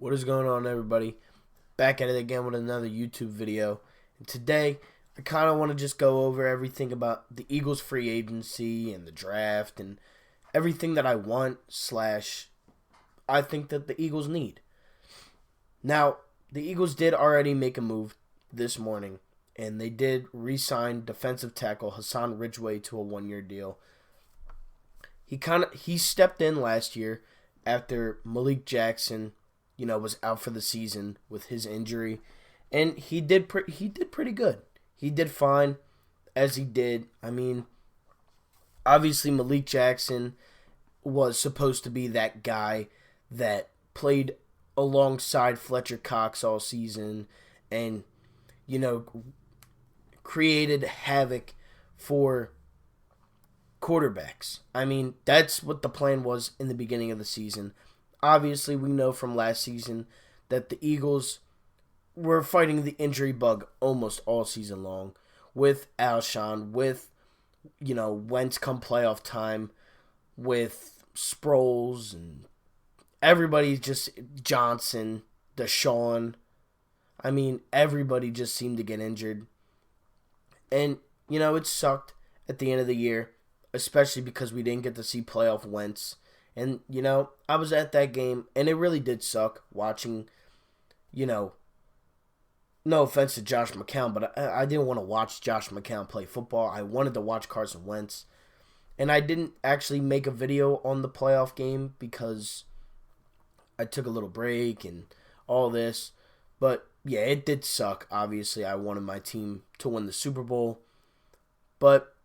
What is going on, everybody? Back at it again with another YouTube video. And today, I kind of want to just go over everything about the Eagles free agency and the draft and everything that I want / I think that the Eagles need. Now, the Eagles did already make a move this morning, and they did re-sign defensive tackle Hassan Rigdeway to a 1-year deal. He stepped in last year after Malik Jackson, was out for the season with his injury, and he did pretty good. He did fine as he did. I mean, obviously Malik Jackson was supposed to be that guy that played alongside Fletcher Cox all season and, created havoc for quarterbacks. I mean, that's what the plan was in the beginning of the season. Obviously, we know from last season that the Eagles were fighting the injury bug almost all season long with Alshon, with, Wentz come playoff time, with Sproles, and everybody just, Johnson, Deshaun. I mean, everybody just seemed to get injured. And, it sucked at the end of the year, especially because we didn't get to see playoff Wentz. And, I was at that game, and it really did suck watching, no offense to Josh McCown, but I didn't want to watch Josh McCown play football. I wanted to watch Carson Wentz. And I didn't actually make a video on the playoff game because I took a little break and all this. But, yeah, it did suck. Obviously, I wanted my team to win the Super Bowl. But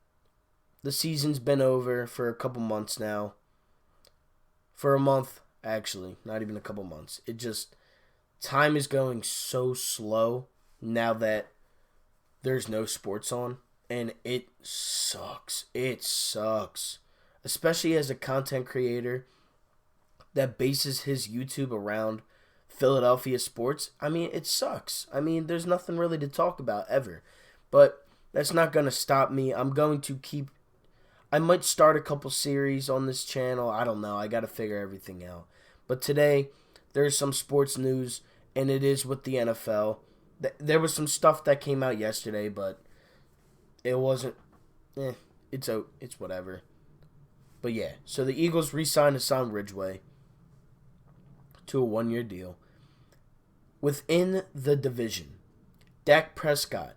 the season's been over for a couple months now. For a month, actually. Not even a couple months. Time is going so slow now that there's no sports on. And it sucks. It sucks. Especially as a content creator that bases his YouTube around Philadelphia sports. I mean, it sucks. I mean, there's nothing really to talk about ever. But that's not going to stop me. I might start a couple series on this channel. I don't know. I got to figure everything out. But today, there's some sports news, and it is with the NFL. There was some stuff that came out yesterday, but it wasn't. It's whatever. But yeah, so the Eagles re-signed Hassan Ridgeway to a 1-year deal. Within the division, Dak Prescott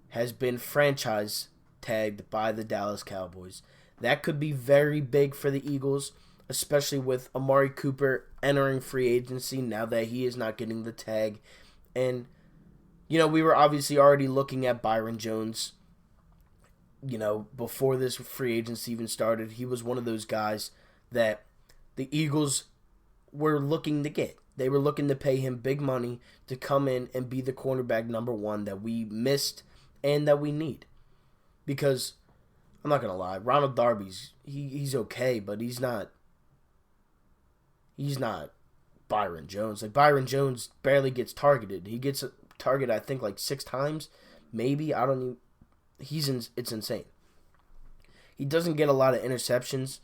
has been franchise tagged by the Dallas Cowboys. That could be very big for the Eagles, especially with Amari Cooper entering free agency now that he is not getting the tag. And, we were obviously already looking at Byron Jones, before this free agency even started. He was one of those guys that the Eagles were looking to get. They were looking to pay him big money to come in and be the cornerback number 1 that we missed and that we need. Because, I'm not going to lie, Ronald Darby's, he's okay, but he's not Byron Jones. Like, Byron Jones barely gets targeted. He gets a target, I think, like 6 times, maybe. I don't even, it's insane. He doesn't get a lot of interceptions,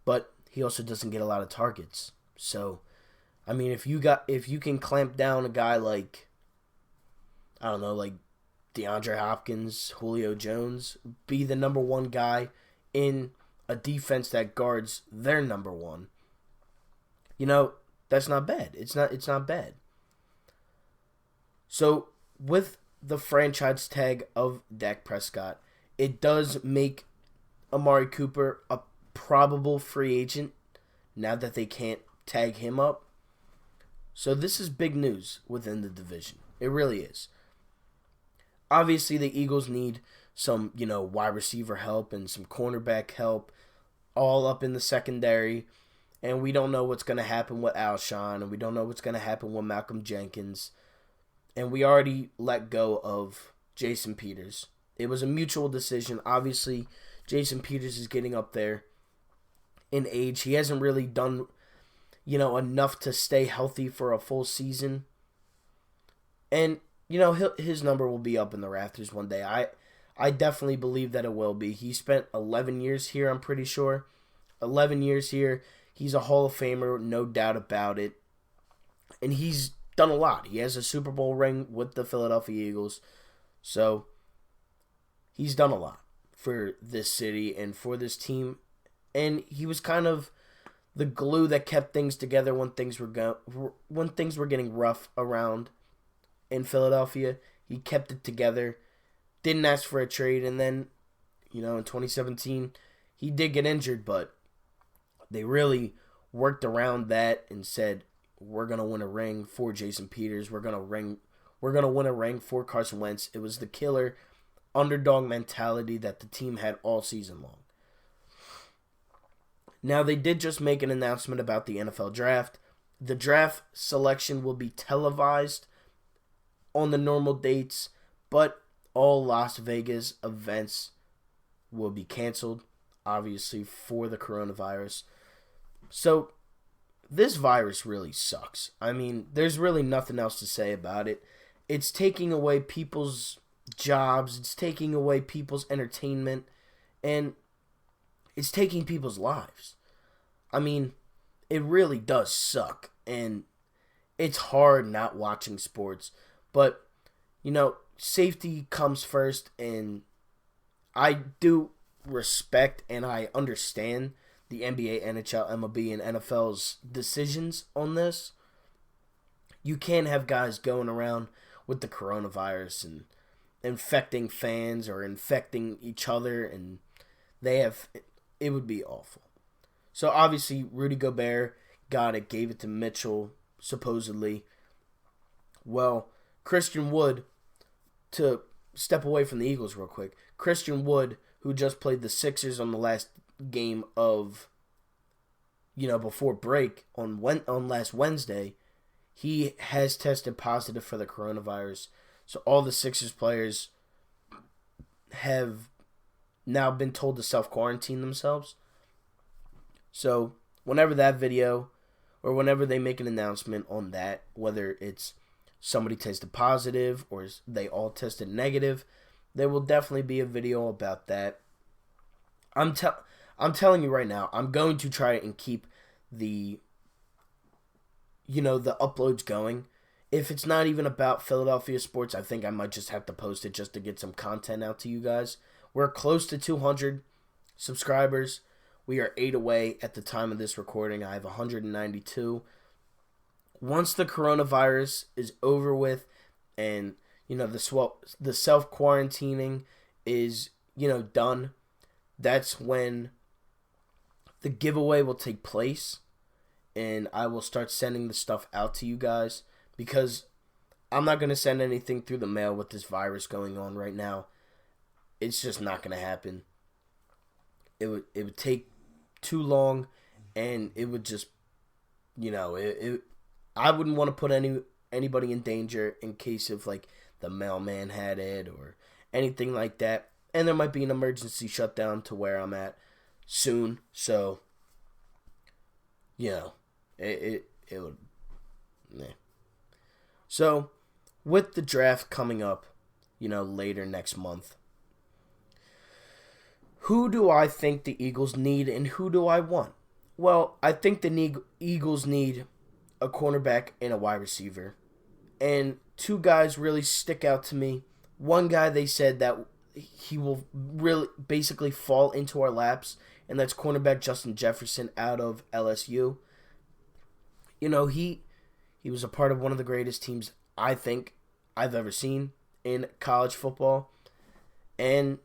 but he also doesn't get a lot of targets. So, I mean, if you can clamp down a guy like, I don't know, like DeAndre Hopkins, Julio Jones, be the number 1 guy in a defense that guards their number 1. That's not bad. It's not bad. So, with the franchise tag of Dak Prescott, it does make Amari Cooper a probable free agent now that they can't tag him up. So, this is big news within the division. It really is. Obviously, the Eagles need some, wide receiver help and some cornerback help all up in the secondary. And we don't know what's going to happen with Alshon, and we don't know what's going to happen with Malcolm Jenkins. And we already let go of Jason Peters. It was a mutual decision. Obviously, Jason Peters is getting up there in age. He hasn't really done, enough to stay healthy for a full season. And his number will be up in the rafters one day. I definitely believe that it will be. He spent 11 years here, I'm pretty sure. 11 years here. He's a Hall of Famer, no doubt about it. And he's done a lot. He has a Super Bowl ring with the Philadelphia Eagles. So he's done a lot for this city and for this team. And he was kind of the glue that kept things together when things were getting rough around in Philadelphia. He kept it together. Didn't ask for a trade, and then, in 2017, he did get injured, but they really worked around that and said, we're gonna win a ring for Jason Peters. We're gonna win a ring for Carson Wentz. It was the killer underdog mentality that the team had all season long. Now, they did just make an announcement about the NFL draft. The draft selection will be televised on the normal dates, but all Las Vegas events will be canceled, obviously, for the coronavirus. So, this virus really sucks. I mean, there's really nothing else to say about it. It's taking away people's jobs, it's taking away people's entertainment, and it's taking people's lives. I mean, it really does suck, and it's hard not watching sports, but, safety comes first, and I do respect and I understand the NBA, NHL, MLB, and NFL's decisions on this. You can't have guys going around with the coronavirus and infecting fans or infecting each other, and it would be awful. So obviously Rudy Gobert got it, gave it to Mitchell, supposedly. Well, Christian Wood, to step away from the Eagles real quick, Christian Wood, who just played the Sixers on the last game of, before break on last Wednesday, he has tested positive for the coronavirus. So all the Sixers players have now been told to self-quarantine themselves. So whenever that video, or whenever they make an announcement on that, whether it's somebody tested positive or they all tested negative, there will definitely be a video about that. I'm telling you right now, I'm going to try and keep the uploads going. If it's not even about Philadelphia sports, I think I might just have to post it just to get some content out to you guys. We're close to 200 subscribers. We are 8 away at the time of this recording. I have 192. Once the coronavirus is over with and, the self-quarantining is, done, that's when the giveaway will take place. And I will start sending the stuff out to you guys, because I'm not going to send anything through the mail with this virus going on right now. It's just not going to happen. It would take too long, and it would just, I wouldn't want to put anybody in danger in case of, the mailman had it or anything like that. And there might be an emergency shutdown to where I'm at soon. So, it would, So, with the draft coming up, later next month, who do I think the Eagles need and who do I want? Well, I think the Eagles need a cornerback and a wide receiver. And two guys really stick out to me. One guy, they said that he will really basically fall into our laps, and that's cornerback Justin Jefferson out of LSU. He was a part of one of the greatest teams I think I've ever seen in college football. And,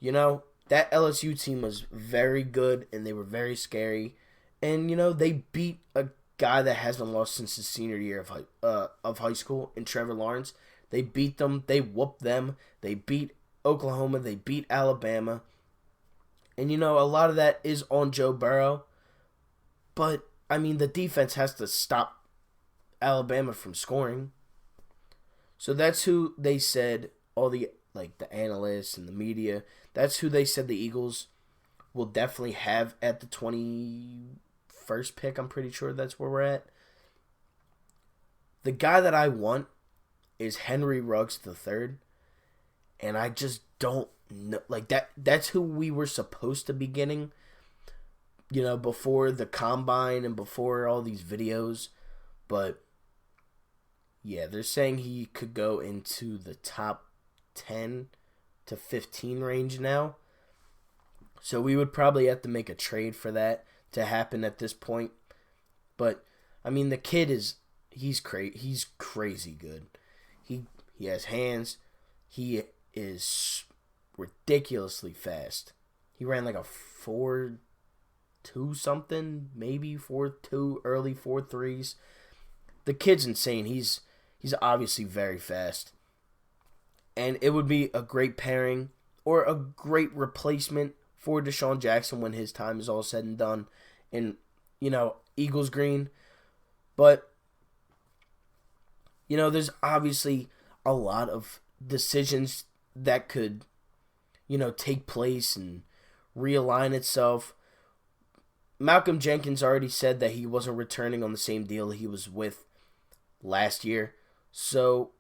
that LSU team was very good, and they were very scary. And, they beat a guy that hasn't lost since his senior year of high school in Trevor Lawrence. They beat them. They whooped them. They beat Oklahoma. They beat Alabama. And, a lot of that is on Joe Burrow. But, the defense has to stop Alabama from scoring. So that's who they said, all the analysts and the media, that's who they said the Eagles will definitely have at the 21st pick. I'm pretty sure that's where we're at. The guy that I want is Henry Ruggs III, and I just don't know. That's who we were supposed to be getting, before the combine and before all these videos. But Yeah, they're saying he could go into the top 10 to 15 range now. So we would probably have to make a trade for that to happen at this point. But I mean, the kid he's crazy good. He has hands. He is ridiculously fast. He ran like a 4.2 something, maybe 4.2, early 4.3s. The kid's insane. He's obviously very fast. And it would be a great pairing or a great replacement for Deshaun Jackson when his time is all said and done in, Eagles green. But, there's obviously a lot of decisions that could, take place and realign itself. Malcolm Jenkins already said that he wasn't returning on the same deal he was with last year. So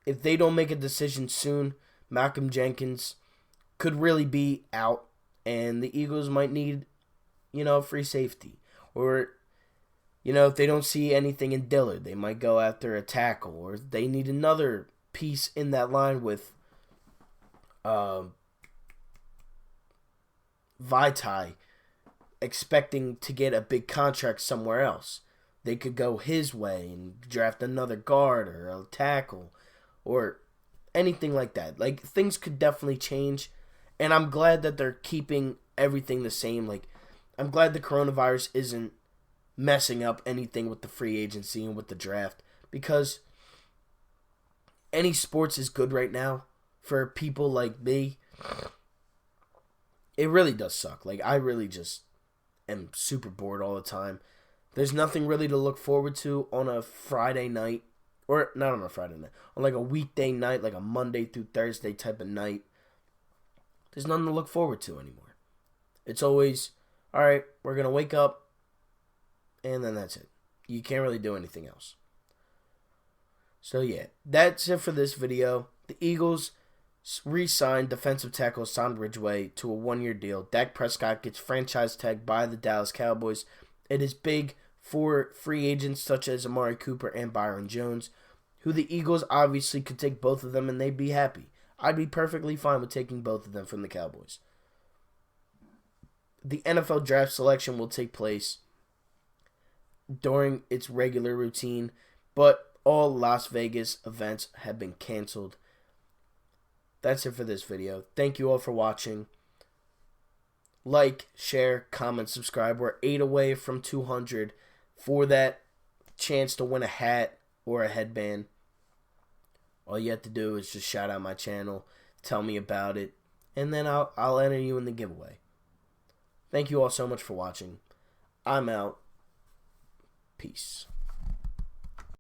if they don't make a decision soon, Malcolm Jenkins could really be out, and the Eagles might need, free safety. Or, if they don't see anything in Dillard, they might go after a tackle, or they need another piece in that line with Vitae expecting to get a big contract somewhere else. They could go his way and draft another guard or a tackle or anything like that. Like, things could definitely change, and I'm glad that they're keeping everything the same. Like, I'm glad the coronavirus isn't messing up anything with the free agency and with the draft, because any sports is good right now for people like me. It really does suck. Like, I really just am super bored all the time. There's nothing really to look forward to on a Friday night. Or, not on a Friday night. On like a weekday night, like a Monday through Thursday type of night. There's nothing to look forward to anymore. It's always, alright, we're going to wake up, and then that's it. You can't really do anything else. So yeah, that's it for this video. The Eagles re-signed defensive tackle Hassan Ridgeway to a 1-year deal. Dak Prescott gets franchise tagged by the Dallas Cowboys. It is big for free agents such as Amari Cooper and Byron Jones, who the Eagles obviously could take both of them and they'd be happy. I'd be perfectly fine with taking both of them from the Cowboys. The NFL draft selection will take place during its regular routine, but all Las Vegas events have been canceled. That's it for this video. Thank you all for watching. Like, share, comment, subscribe. We're 8 away from 200 for that chance to win a hat or a headband. All you have to do is just shout out my channel, tell me about it, and then I'll enter you in the giveaway. Thank you all so much for watching. I'm out. Peace.